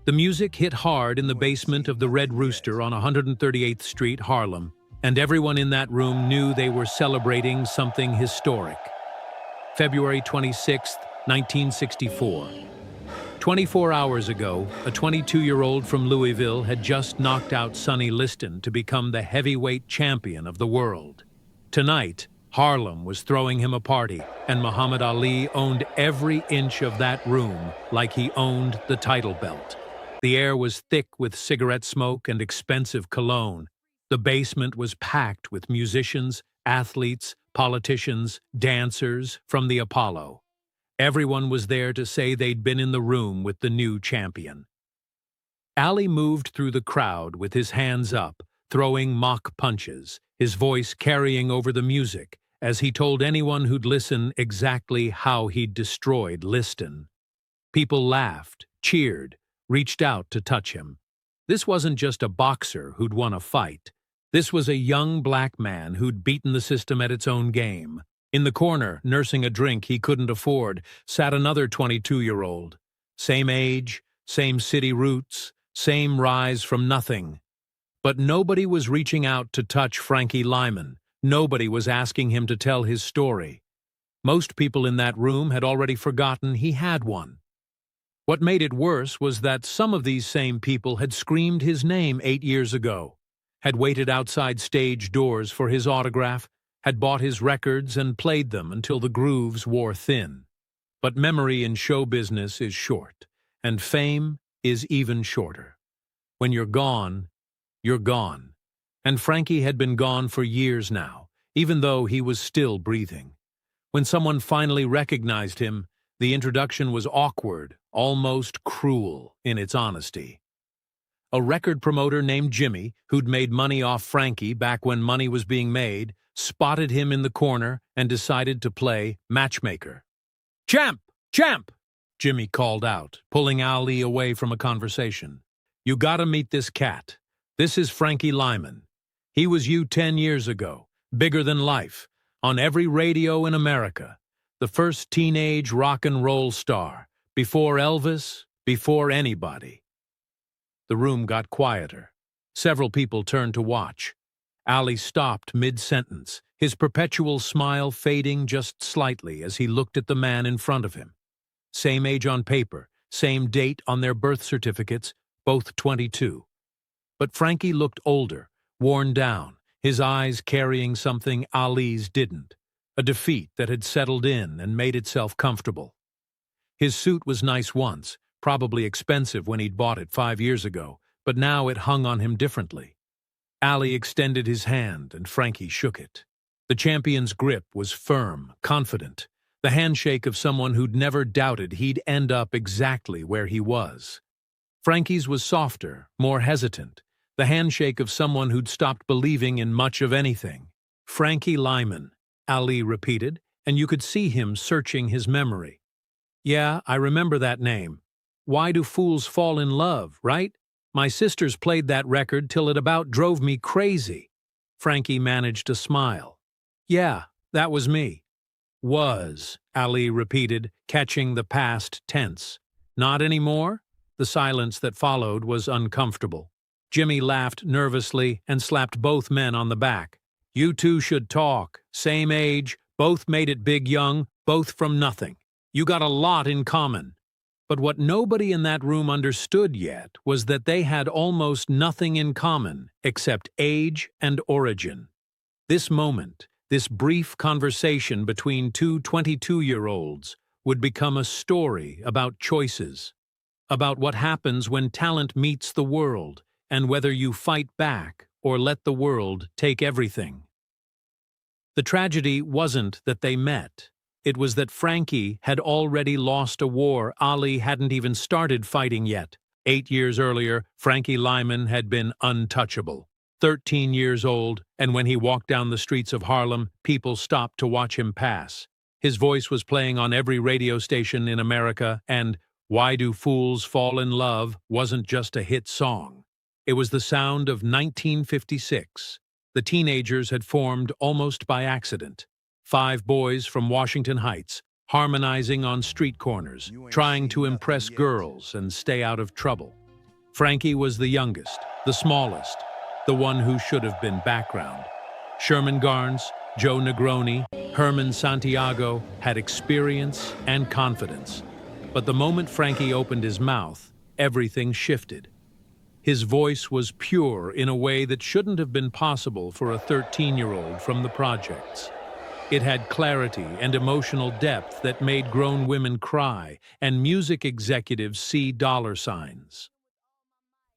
The music hit hard in the basement of the Red Rooster on 138th Street, Harlem, and everyone in that room knew they were celebrating something historic. February 26, 1964. 24 hours ago, a 22-year-old from Louisville had just knocked out Sonny Liston to become the heavyweight champion of the world. Tonight, Harlem was throwing him a party, and Muhammad Ali owned every inch of that room like he owned the title belt. The air was thick with cigarette smoke and expensive cologne. The basement was packed with musicians, athletes, politicians, dancers from the Apollo. Everyone was there to say they'd been in the room with the new champion. Ali moved through the crowd with his hands up, throwing mock punches, his voice carrying over the music, as he told anyone who'd listen exactly how he'd destroyed Liston. People laughed, cheered, reached out to touch him. This wasn't just a boxer who'd won a fight. This was a young black man who'd beaten the system at its own game. In the corner, nursing a drink he couldn't afford, sat another 22-year-old. Same age, same city roots, same rise from nothing. But nobody was reaching out to touch Frankie Lymon. Nobody was asking him to tell his story. Most people in that room had already forgotten he had one. What made it worse was that some of these same people had screamed his name 8 years ago, had waited outside stage doors for his autograph, had bought his records and played them until the grooves wore thin. But memory in show business is short, and fame is even shorter. When you're gone, you're gone. And Frankie had been gone for years now, even though he was still breathing. When someone finally recognized him, the introduction was awkward, almost cruel in its honesty. A record promoter named Jimmy, who'd made money off Frankie back when money was being made, spotted him in the corner and decided to play matchmaker. "Champ! Champ!" Jimmy called out, pulling Ali away from a conversation. "You gotta meet this cat. This is Frankie Lymon. He was you 10 years ago, bigger than life, on every radio in America. The first teenage rock and roll star, before Elvis, before anybody." The room got quieter. Several people turned to watch. Ali stopped mid-sentence, his perpetual smile fading just slightly as he looked at the man in front of him. Same age on paper, same date on their birth certificates, both 22. But Frankie looked older, worn down, his eyes carrying something Ali's didn't, a defeat that had settled in and made itself comfortable. His suit was nice once, probably expensive when he'd bought it 5 years ago, but now it hung on him differently. Ali extended his hand, and Frankie shook it. The champion's grip was firm, confident, the handshake of someone who'd never doubted he'd end up exactly where he was. Frankie's was softer, more hesitant, the handshake of someone who'd stopped believing in much of anything. "Frankie Lymon," Ali repeated, and you could see him searching his memory. "Yeah, I remember that name. Why Do Fools Fall in Love, right? My sisters played that record till it about drove me crazy." Frankie managed to smile. "Yeah, that was me." "Was," Ali repeated, catching the past tense. "Not anymore?" The silence that followed was uncomfortable. Jimmy laughed nervously and slapped both men on the back. "You two should talk. Same age, both made it big young, both from nothing. You got a lot in common." But what nobody in that room understood yet was that they had almost nothing in common except age and origin. This moment, this brief conversation between two 22-year-olds, would become a story about choices, about what happens when talent meets the world, and whether you fight back or let the world take everything. The tragedy wasn't that they met. It was that Frankie had already lost a war Ali hadn't even started fighting yet. 8 years earlier, Frankie Lymon had been untouchable. 13 years old, and when he walked down the streets of Harlem, people stopped to watch him pass. His voice was playing on every radio station in America, and "Why Do Fools Fall in Love" wasn't just a hit song. It was the sound of 1956. The teenagers had formed almost by accident. 5 boys from Washington Heights, harmonizing on street corners, trying to impress girls and stay out of trouble. Frankie was the youngest, the smallest, the one who should have been background. Sherman Garnes, Joe Negroni, Herman Santiago had experience and confidence. But the moment Frankie opened his mouth, everything shifted. His voice was pure in a way that shouldn't have been possible for a 13-year-old from the projects. It had clarity and emotional depth that made grown women cry and music executives see dollar signs.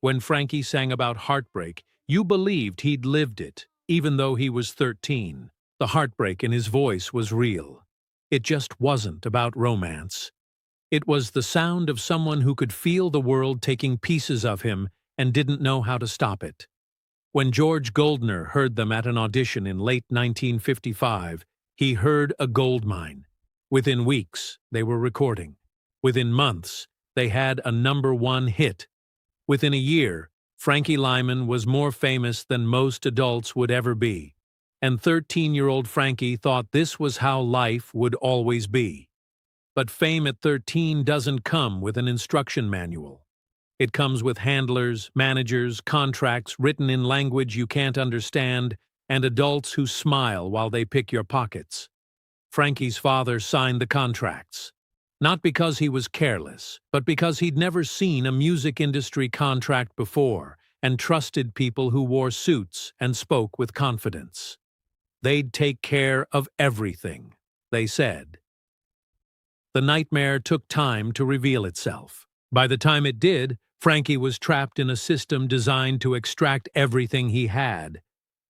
When Frankie sang about heartbreak, you believed he'd lived it, even though he was 13. The heartbreak in his voice was real. It just wasn't about romance. It was the sound of someone who could feel the world taking pieces of him and didn't know how to stop it. When George Goldner heard them at an audition in late 1955, he heard a gold mine. Within weeks, they were recording. Within months, they had a #1 hit. Within a year, Frankie Lymon was more famous than most adults would ever be. And 13-year-old Frankie thought this was how life would always be. But fame at 13 doesn't come with an instruction manual. It comes with handlers, managers, contracts written in language you can't understand, and adults who smile while they pick your pockets. Frankie's father signed the contracts. Not because he was careless, but because he'd never seen a music industry contract before and trusted people who wore suits and spoke with confidence. They'd take care of everything, they said. The nightmare took time to reveal itself. By the time it did, Frankie was trapped in a system designed to extract everything he had.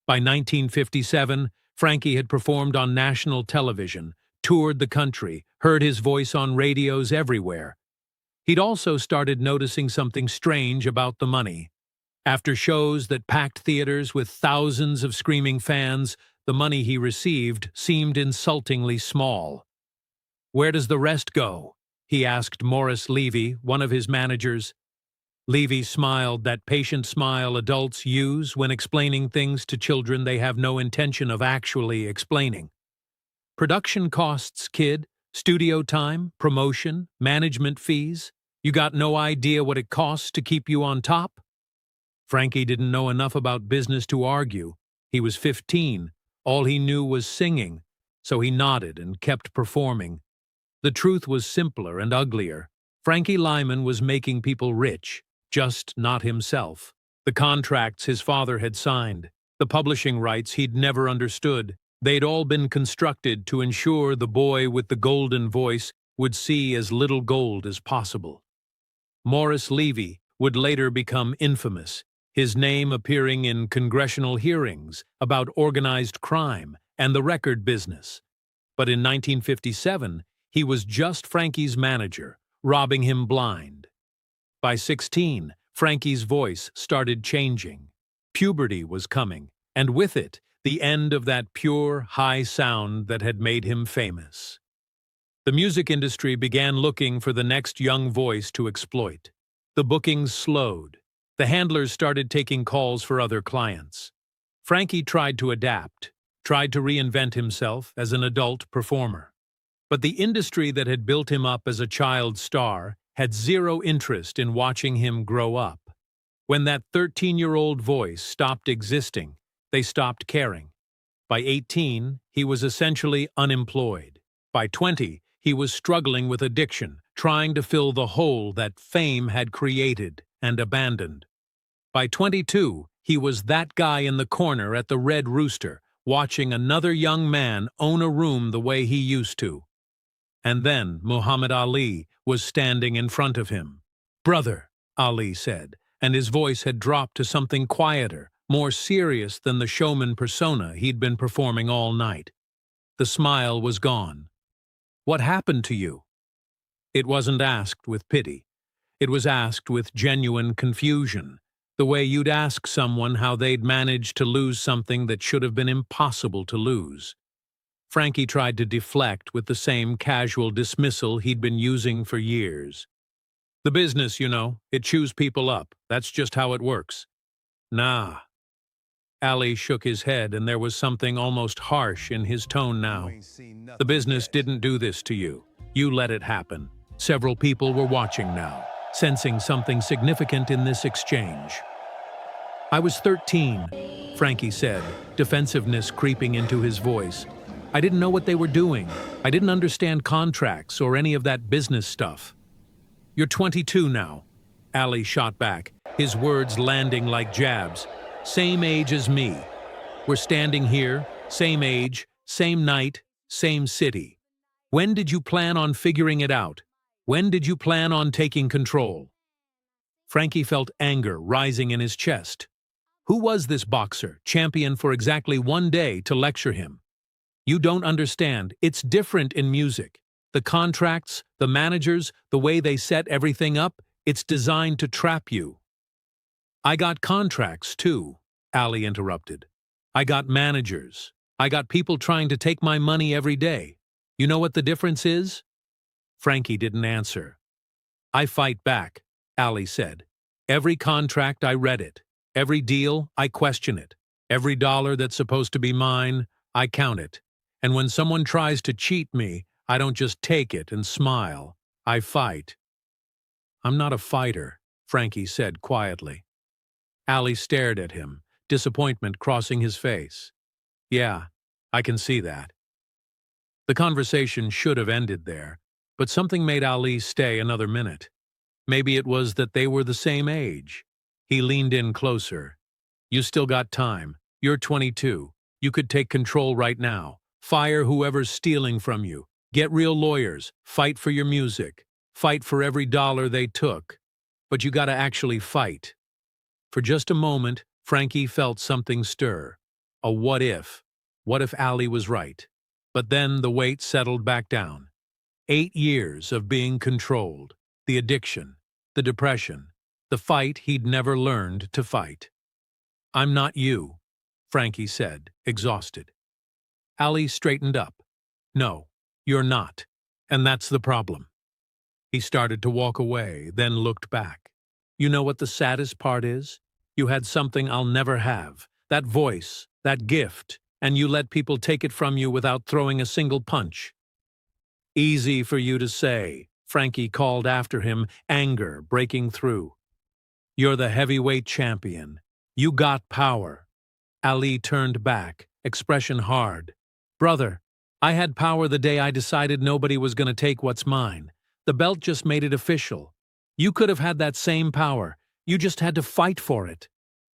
By 1957, Frankie had performed on national television, toured the country, heard his voice on radios everywhere. He'd also started noticing something strange about the money. After shows that packed theaters with thousands of screaming fans, the money he received seemed insultingly small. "Where does the rest go?" he asked Morris Levy, one of his managers. Levy smiled, that patient smile adults use when explaining things to children they have no intention of actually explaining. "Production costs, kid. Studio time, promotion, management fees. You got no idea what it costs to keep you on top?" Frankie didn't know enough about business to argue. He was 15. All he knew was singing, so he nodded and kept performing. The truth was simpler and uglier. Frankie Lymon was making people rich, just not himself. The contracts his father had signed, the publishing rights he'd never understood, they'd all been constructed to ensure the boy with the golden voice would see as little gold as possible. Morris Levy would later become infamous, his name appearing in congressional hearings about organized crime and the record business. But in 1957, he was just Frankie's manager, robbing him blind. By 16, Frankie's voice started changing. Puberty was coming, and with it, the end of that pure, high sound that had made him famous. The music industry began looking for the next young voice to exploit. The bookings slowed. The handlers started taking calls for other clients. Frankie tried to adapt, tried to reinvent himself as an adult performer. But the industry that had built him up as a child star had zero interest in watching him grow up. When that 13-year-old voice stopped existing, they stopped caring. By 18, he was essentially unemployed. By 20, he was struggling with addiction, trying to fill the hole that fame had created and abandoned. By 22, he was that guy in the corner at the Red Rooster, watching another young man own a room the way he used to. And then Muhammad Ali was standing in front of him. "Brother," Ali said, and his voice had dropped to something quieter, more serious than the showman persona he'd been performing all night. The smile was gone. "What happened to you?" It wasn't asked with pity. It was asked with genuine confusion, the way you'd ask someone how they'd managed to lose something that should have been impossible to lose. Frankie tried to deflect with the same casual dismissal he'd been using for years. "The business, you know, it chews people up. That's just how it works." "Nah." Ali shook his head, and there was something almost harsh in his tone now. "The business didn't do this to you. You let it happen. Several people were watching now. sensing something significant in this exchange. "I was 13, Frankie said, defensiveness creeping into his voice. "I didn't know what they were doing. I didn't understand contracts or any of that business stuff." "You're 22 now," Ali shot back, his words landing like jabs. "Same age as me. We're standing here, same age, same night, same city. When did you plan on figuring it out? When did you plan on taking control?" Frankie felt anger rising in his chest. Who was this boxer, champion for exactly 1 day, to lecture him? "You don't understand. It's different in music. The contracts, the managers, the way they set everything up, it's designed to trap you." "I got contracts, too," Ali interrupted. "I got managers. I got people trying to take my money every day. You know what the difference is?" Frankie didn't answer. "I fight back," Ali said. "Every contract, I read it. Every deal, I question it. Every dollar that's supposed to be mine, I count it. And when someone tries to cheat me, I don't just take it and smile. I fight." "I'm not a fighter," Frankie said quietly. Ali stared at him, disappointment crossing his face. "Yeah, I can see that." The conversation should have ended there, but something made Ali stay another minute. Maybe it was that they were the same age. He leaned in closer. "You still got time. You're 22. You could take control right now. Fire whoever's stealing from you. Get real lawyers. Fight for your music. Fight for every dollar they took. But you gotta actually fight." For just a moment, Frankie felt something stir. A what if? What if Ali was right? But then the weight settled back down. 8 years of being controlled. The addiction. The depression. The fight he'd never learned to fight. "I'm not you," Frankie said, exhausted. Ali straightened up. "No, you're not. And that's the problem." He started to walk away, then looked back. "You know what the saddest part is? You had something I'll never have. That voice, that gift, and you let people take it from you without throwing a single punch." "Easy for you to say," Frankie called after him, anger breaking through. "You're the heavyweight champion. You got power." Ali turned back, expression hard. "Brother, I had power the day I decided nobody was going to take what's mine. The belt just made it official. You could have had that same power. You just had to fight for it."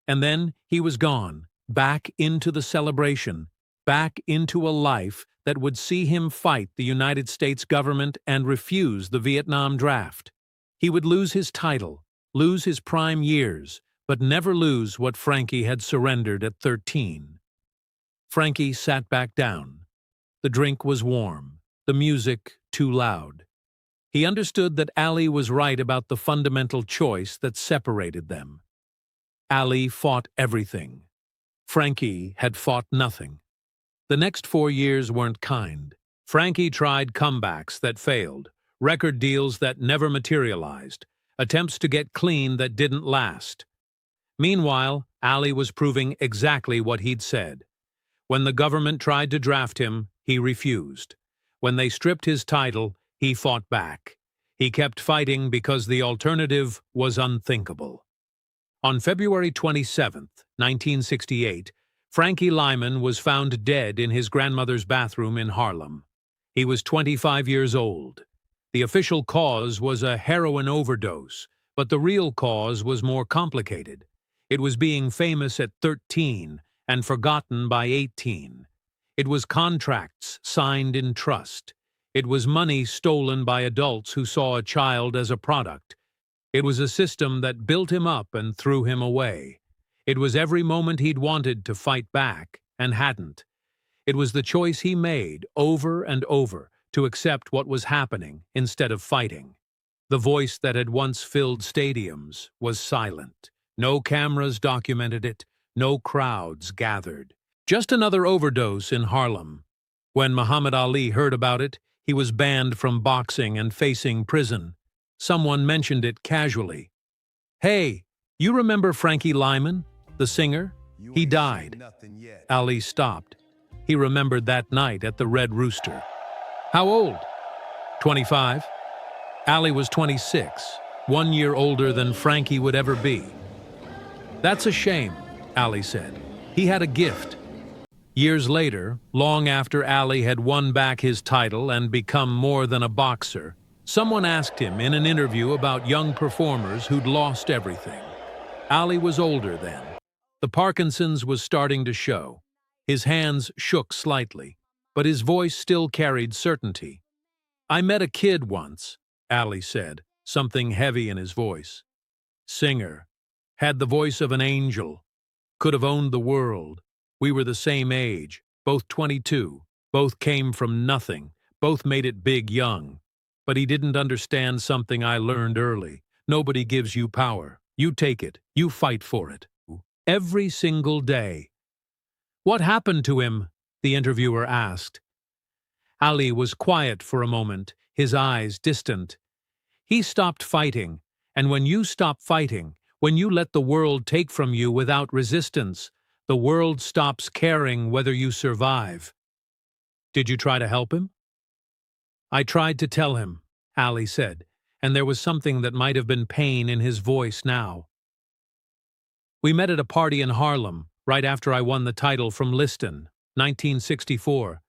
And then he was gone, back into the celebration, back into a life that would see him fight the United States government and refuse the Vietnam draft. He would lose his title, lose his prime years, but never lose what Frankie had surrendered at 13. Frankie sat back down. The drink was warm, the music too loud. He understood that Ali was right about the fundamental choice that separated them. Ali fought everything. Frankie had fought nothing. The next 4 years weren't kind. Frankie tried comebacks that failed, record deals that never materialized, attempts to get clean that didn't last. Meanwhile, Ali was proving exactly what he'd said. When the government tried to draft him, he refused. When they stripped his title, he fought back. He kept fighting because the alternative was unthinkable. On February 27, 1968, Frankie Lymon was found dead in his grandmother's bathroom in Harlem. He was 25 years old. The official cause was a heroin overdose, but the real cause was more complicated. It was being famous at 13 and forgotten by 18. It was contracts signed in trust. It was money stolen by adults who saw a child as a product. It was a system that built him up and threw him away. It was every moment he'd wanted to fight back and hadn't. It was the choice he made over and over to accept what was happening instead of fighting. The voice that had once filled stadiums was silent. No cameras documented it. No crowds gathered. Just another overdose in Harlem. When Muhammad Ali heard about it, he was banned from boxing and facing prison. Someone mentioned it casually. "Hey, you remember Frankie Lymon, the singer? He died." Ali stopped. He remembered that night at the Red Rooster. "How old?" 25. Ali was 26. 1 year older than Frankie would ever be. "That's a shame," Ali said. "He had a gift." Years later, long after Ali had won back his title and become more than a boxer, someone asked him in an interview about young performers who'd lost everything. Ali was older then. The Parkinson's was starting to show. His hands shook slightly, but his voice still carried certainty. "I met a kid once," Ali said, something heavy in his voice. "Singer. Had the voice of an angel. Could have owned the world. We were the same age, both 22. Both came from nothing. Both made it big young. But he didn't understand something I learned early. Nobody gives you power. You take it. You fight for it. Every single day." "What happened to him?" the interviewer asked. Ali was quiet for a moment, his eyes distant. "He stopped fighting, and when you stop fighting, when you let the world take from you without resistance, the world stops caring whether you survive." "Did you try to help him?" "I tried to tell him," Ali said, and there was something that might have been pain in his voice now. "We met at a party in Harlem, right after I won the title from Liston, 1964.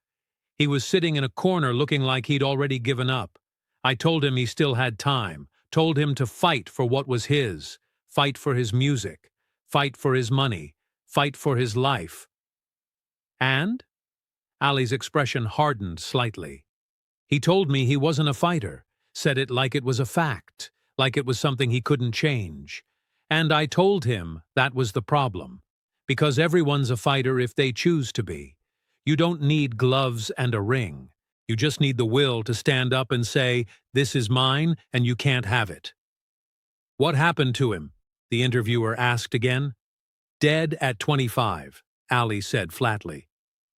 He was sitting in a corner looking like he'd already given up. I told him he still had time, told him to fight for what was his, fight for his music, fight for his money, fight for his life." "And?" Ali's expression hardened slightly. "He told me he wasn't a fighter, said it like it was a fact, like it was something he couldn't change. And I told him that was the problem, because everyone's a fighter if they choose to be. You don't need gloves and a ring. You just need the will to stand up and say, 'This is mine and you can't have it.'" "What happened to him?" the interviewer asked again. "Dead at 25, Ali said flatly.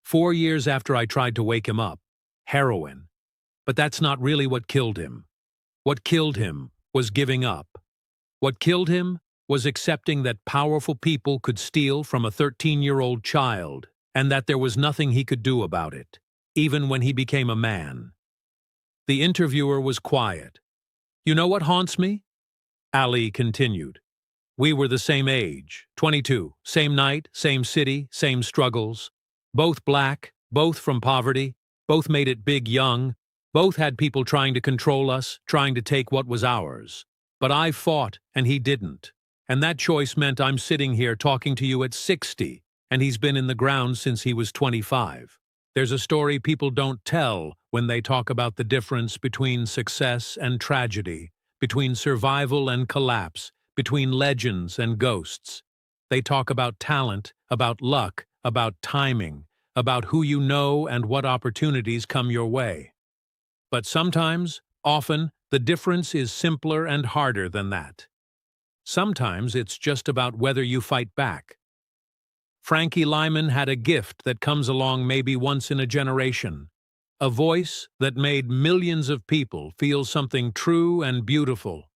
4 years after I tried to wake him up. Heroin. But that's not really what killed him. What killed him was giving up. What killed him was accepting that powerful people could steal from a 13-year-old child, and that there was nothing he could do about it, even when he became a man." The interviewer was quiet. "You know what haunts me?" Ali continued. "We were the same age, 22, same night, same city, same struggles. Both black, both from poverty, both made it big young, both had people trying to control us, trying to take what was ours. But I fought, and he didn't. And that choice meant I'm sitting here talking to you at 60, and he's been in the ground since he was 25. There's a story people don't tell when they talk about the difference between success and tragedy, between survival and collapse, between legends and ghosts. They talk about talent, about luck, about timing, about who you know and what opportunities come your way. But sometimes, often, the difference is simpler and harder than that. Sometimes it's just about whether you fight back. Frankie Lymon had a gift that comes along maybe once in a generation, a voice that made millions of people feel something true and beautiful,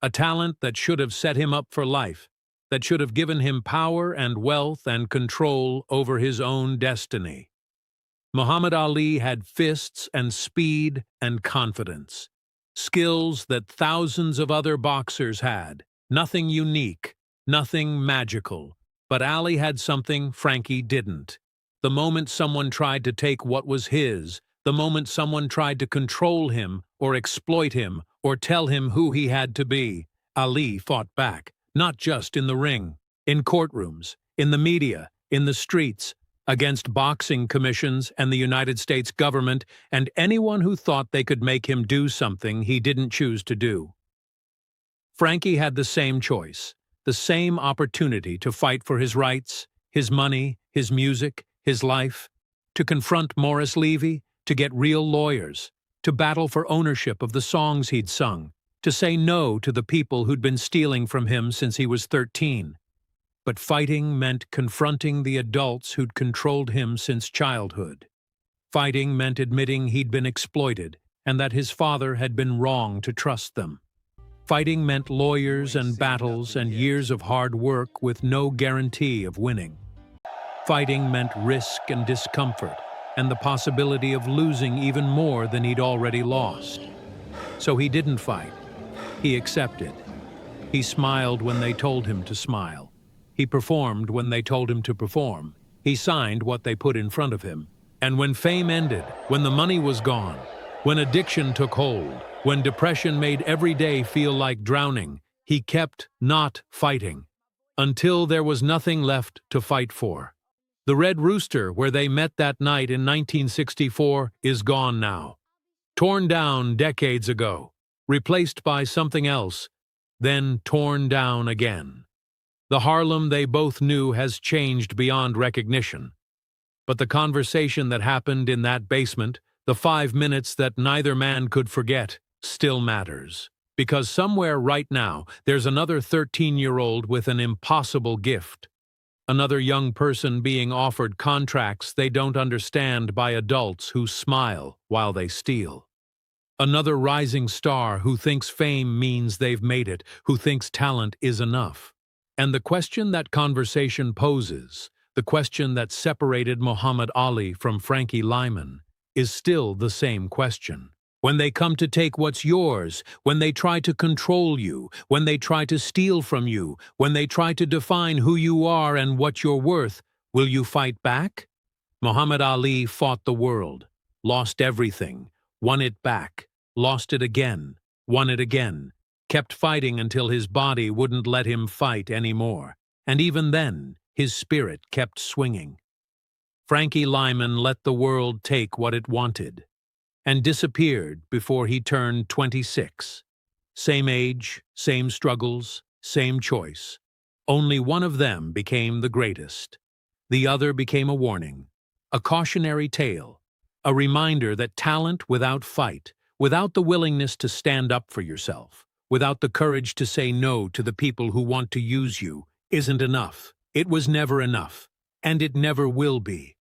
a talent that should have set him up for life, that should have given him power and wealth and control over his own destiny. Muhammad Ali had fists and speed and confidence, skills that thousands of other boxers had, nothing unique, nothing magical. But Ali had something Frankie didn't. The moment someone tried to take what was his, the moment someone tried to control him or exploit him or tell him who he had to be, Ali fought back, not just in the ring, in courtrooms, in the media, in the streets, against boxing commissions and the United States government and anyone who thought they could make him do something he didn't choose to do. Frankie had the same choice, the same opportunity to fight for his rights, his money, his music, his life, to confront Morris Levy, to get real lawyers, to battle for ownership of the songs he'd sung, to say no to the people who'd been stealing from him since he was 13. But fighting meant confronting the adults who'd controlled him since childhood. Fighting meant admitting he'd been exploited and that his father had been wrong to trust them. Fighting meant lawyers and battles and years of hard work with no guarantee of winning. Fighting meant risk and discomfort and the possibility of losing even more than he'd already lost. So he didn't fight. He accepted. He smiled when they told him to smile. He performed when they told him to perform. He signed what they put in front of him. And when fame ended, when the money was gone, when addiction took hold, when depression made every day feel like drowning, he kept not fighting, until there was nothing left to fight for. The Red Rooster, where they met that night in 1964, is gone now. Torn down decades ago, replaced by something else, then torn down again. The Harlem they both knew has changed beyond recognition. But the conversation that happened in that basement, the 5 minutes that neither man could forget, still matters. Because somewhere right now, there's another 13-year-old with an impossible gift. Another young person being offered contracts they don't understand by adults who smile while they steal. Another rising star who thinks fame means they've made it, who thinks talent is enough. And the question that conversation poses, the question that separated Muhammad Ali from Frankie Lymon, is still the same question. When they come to take what's yours, when they try to control you, when they try to steal from you, when they try to define who you are and what you're worth, will you fight back? Muhammad Ali fought the world, lost everything, won it back, lost it again, won it again, kept fighting until his body wouldn't let him fight anymore. And even then, his spirit kept swinging. Frankie Lymon let the world take what it wanted, and disappeared before he turned 26. Same age, same struggles, same choice. Only one of them became the greatest. The other became a warning, a cautionary tale, a reminder that talent without fight, without the willingness to stand up for yourself, without the courage to say no to the people who want to use you, isn't enough. It was never enough, and it never will be.